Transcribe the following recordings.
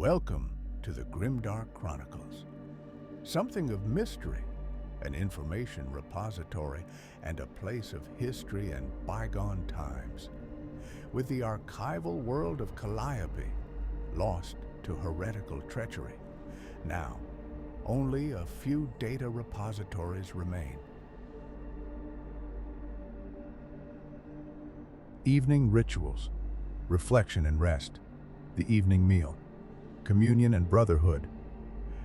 Welcome to the Grimdark Chronicles. Something of mystery, an information repository, and a place of history and bygone times. With the archival world of Calliope lost to heretical treachery, now only a few data repositories remain. Evening rituals, reflection and rest, the evening meal, communion and brotherhood.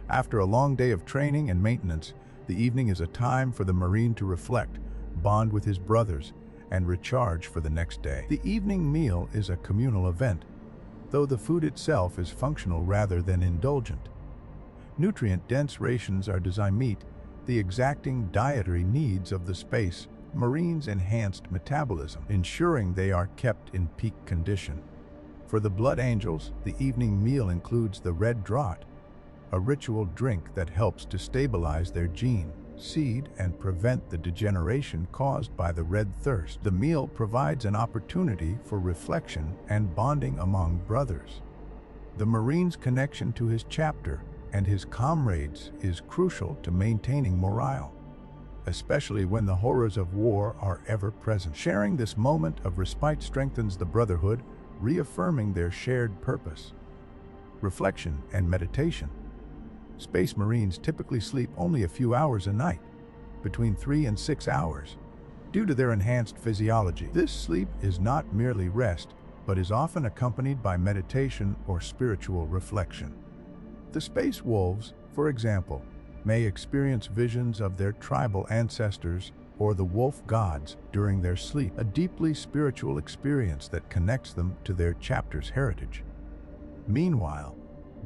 After a long day of training and maintenance, the evening is a time for the Marine to reflect, bond with his brothers, and recharge for the next day. The evening meal is a communal event, though the food itself is functional rather than indulgent. Nutrient-dense rations are designed to meet the exacting dietary needs of the Space Marine's enhanced metabolism, ensuring they are kept in peak condition. For the Blood Angels, the evening meal includes the Red Draught, a ritual drink that helps to stabilize their gene, seed, and prevent the degeneration caused by the red thirst. The meal provides an opportunity for reflection and bonding among brothers. The Marine's connection to his chapter and his comrades is crucial to maintaining morale, especially when the horrors of war are ever present. Sharing this moment of respite strengthens the brotherhood, reaffirming their shared purpose. Reflection and meditation. Space Marines typically sleep only a few hours a night, between 3 and 6 hours, due to their enhanced physiology. This sleep is not merely rest, but is often accompanied by meditation or spiritual reflection. The Space Wolves, for example, may experience visions of their tribal ancestors or the wolf gods during their sleep, a deeply spiritual experience that connects them to their chapter's heritage. Meanwhile,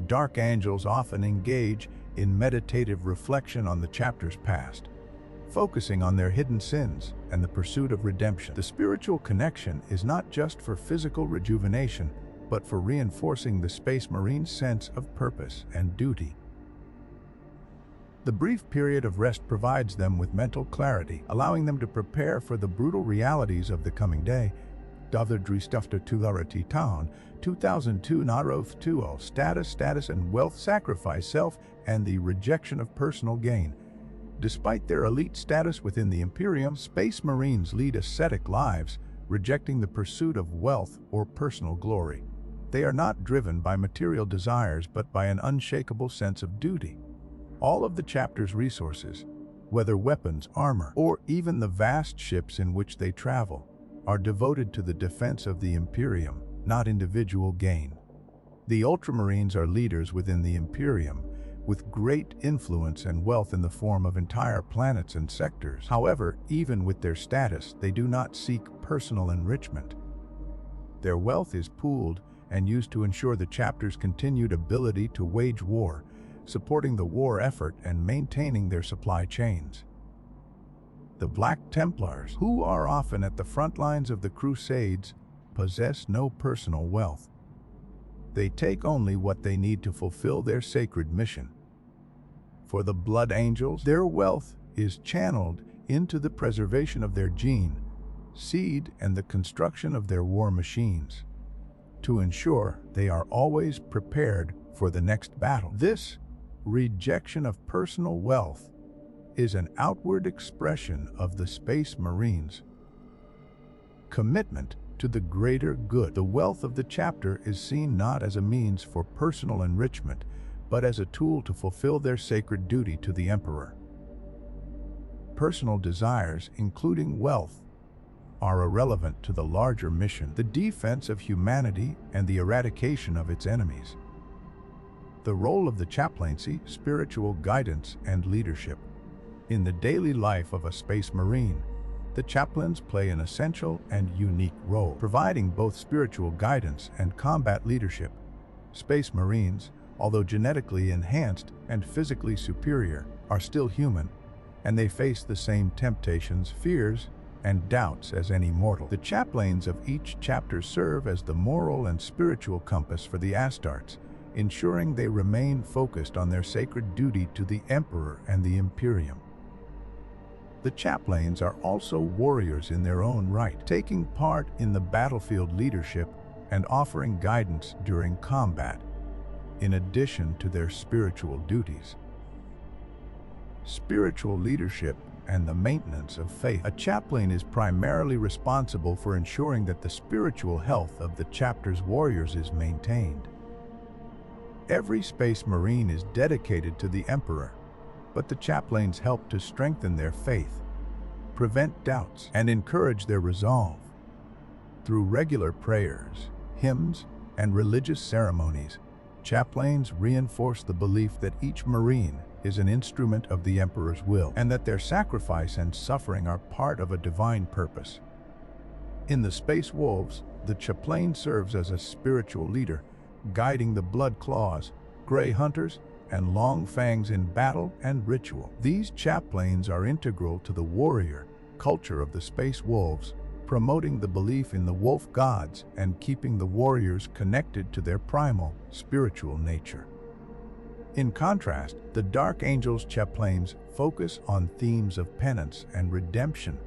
Dark Angels often engage in meditative reflection on the chapter's past, focusing on their hidden sins and the pursuit of redemption. The spiritual connection is not just for physical rejuvenation, but for reinforcing the Space Marine's sense of purpose and duty. The brief period of rest provides them with mental clarity, allowing them to prepare for the brutal realities of the coming day. Davdristufter Tularati Town, 2002 Naroth Tuol, status and wealth sacrifice self and the rejection of personal gain. Despite their elite status within the Imperium, Space Marines lead ascetic lives, rejecting the pursuit of wealth or personal glory. They are not driven by material desires, but by an unshakable sense of duty. All of the chapter's resources, whether weapons, armor, or even the vast ships in which they travel, are devoted to the defense of the Imperium, not individual gain. The Ultramarines are leaders within the Imperium, with great influence and wealth in the form of entire planets and sectors. However, even with their status, they do not seek personal enrichment. Their wealth is pooled and used to ensure the chapter's continued ability to wage war, supporting the war effort and maintaining their supply chains. The Black Templars, who are often at the front lines of the Crusades, possess no personal wealth. They take only what they need to fulfill their sacred mission. For the Blood Angels, their wealth is channeled into the preservation of their gene, seed, and the construction of their war machines, to ensure they are always prepared for the next battle. This rejection of personal wealth is an outward expression of the Space Marines' commitment to the greater good. The wealth of the chapter is seen not as a means for personal enrichment, but as a tool to fulfill their sacred duty to the Emperor. Personal desires, including wealth, are irrelevant to the larger mission, the defense of humanity and the eradication of its enemies. The role of the chaplaincy, spiritual guidance, and leadership. In the daily life of a Space Marine, the chaplains play an essential and unique role, providing both spiritual guidance and combat leadership. Space Marines, although genetically enhanced and physically superior, are still human, and they face the same temptations, fears, and doubts as any mortal. The chaplains of each chapter serve as the moral and spiritual compass for the Astartes, ensuring they remain focused on their sacred duty to the Emperor and the Imperium. The chaplains are also warriors in their own right, taking part in the battlefield leadership and offering guidance during combat. in addition to their spiritual duties. Spiritual leadership and the maintenance of faith. A chaplain is primarily responsible for ensuring that the spiritual health of the chapter's warriors is maintained. Every Space Marine is dedicated to the Emperor, but the chaplains help to strengthen their faith, prevent doubts, and encourage their resolve. Through regular prayers, hymns, and religious ceremonies, chaplains reinforce the belief that each Marine is an instrument of the Emperor's will, and that their sacrifice and suffering are part of a divine purpose. In the Space Wolves, the chaplain serves as a spiritual leader, guiding the Blood Claws, Grey Hunters, and Long Fangs in battle and ritual. These chaplains are integral to the warrior culture of the Space Wolves, promoting the belief in the wolf gods and keeping the warriors connected to their primal, spiritual nature. In contrast, the Dark Angels chaplains focus on themes of penance and redemption,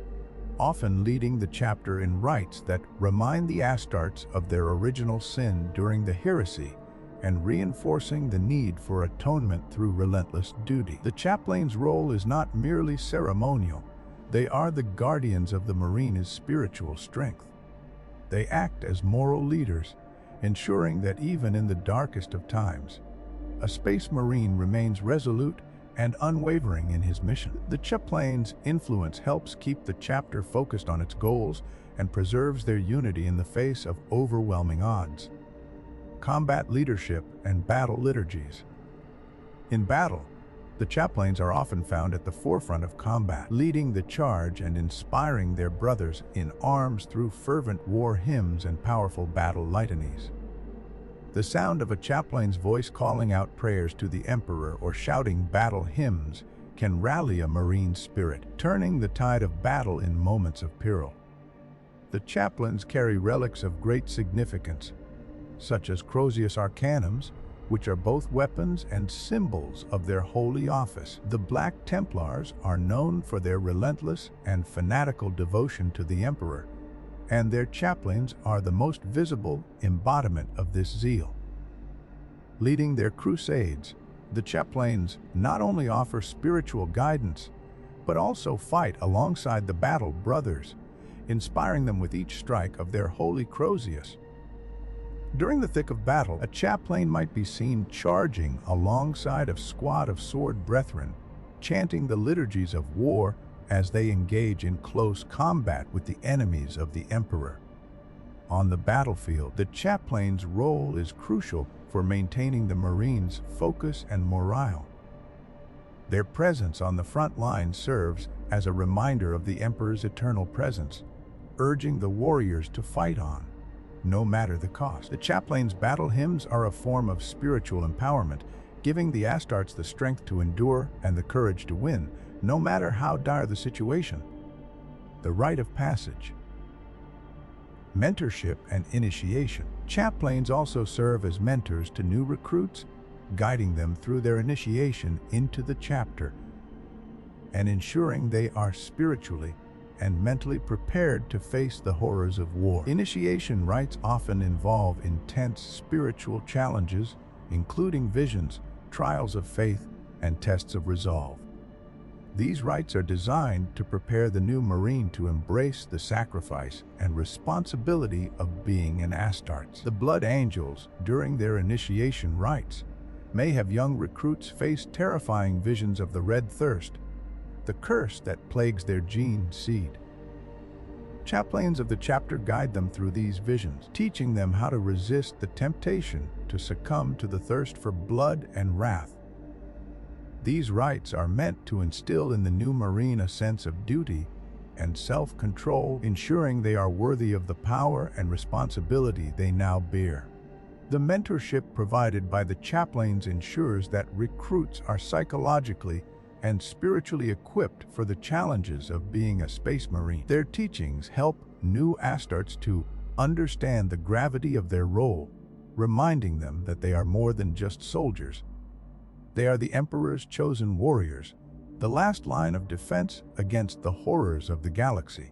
often leading the chapter in rites that remind the Astartes of their original sin during the heresy and reinforcing the need for atonement through relentless duty. The chaplain's role is not merely ceremonial. They are the guardians of the Marine's spiritual strength. They act as moral leaders, ensuring that even in the darkest of times, a Space Marine remains resolute and unwavering in his mission. The chaplain's influence helps keep the chapter focused on its goals and preserves their unity in the face of overwhelming odds. Combat leadership and battle liturgies. In battle, the chaplains are often found at the forefront of combat, leading the charge and inspiring their brothers in arms through fervent war hymns and powerful battle litanies. The sound of a chaplain's voice calling out prayers to the Emperor or shouting battle hymns can rally a Marine's spirit, turning the tide of battle in moments of peril. The chaplains carry relics of great significance, such as Crozius Arcanums, which are both weapons and symbols of their holy office. The Black Templars are known for their relentless and fanatical devotion to the Emperor, and their chaplains are the most visible embodiment of this zeal. Leading their crusades, the chaplains not only offer spiritual guidance, but also fight alongside the battle brothers, inspiring them with each strike of their holy Crozius. During the thick of battle, a chaplain might be seen charging alongside a squad of sword brethren, chanting the liturgies of war as they engage in close combat with the enemies of the Emperor. On the battlefield, the chaplain's role is crucial for maintaining the Marines' focus and morale. Their presence on the front line serves as a reminder of the Emperor's eternal presence, urging the warriors to fight on, no matter the cost. The chaplain's battle hymns are a form of spiritual empowerment, giving the Astartes the strength to endure and the courage to win, no matter how dire the situation. The rite of passage. Mentorship and initiation. Chaplains also serve as mentors to new recruits, guiding them through their initiation into the chapter and ensuring they are spiritually and mentally prepared to face the horrors of war. Initiation rites often involve intense spiritual challenges, including visions, trials of faith, and tests of resolve. These rites are designed to prepare the new Marine to embrace the sacrifice and responsibility of being an Astartes. The Blood Angels, during their initiation rites, may have young recruits face terrifying visions of the Red Thirst, the curse that plagues their gene seed. Chaplains of the chapter guide them through these visions, teaching them how to resist the temptation to succumb to the thirst for blood and wrath. These rites are meant to instill in the new Marine a sense of duty and self-control, ensuring they are worthy of the power and responsibility they now bear. The mentorship provided by the chaplains ensures that recruits are psychologically and spiritually equipped for the challenges of being a Space Marine. Their teachings help new Astartes to understand the gravity of their role, reminding them that they are more than just soldiers. They are the Emperor's chosen warriors, the last line of defense against the horrors of the galaxy.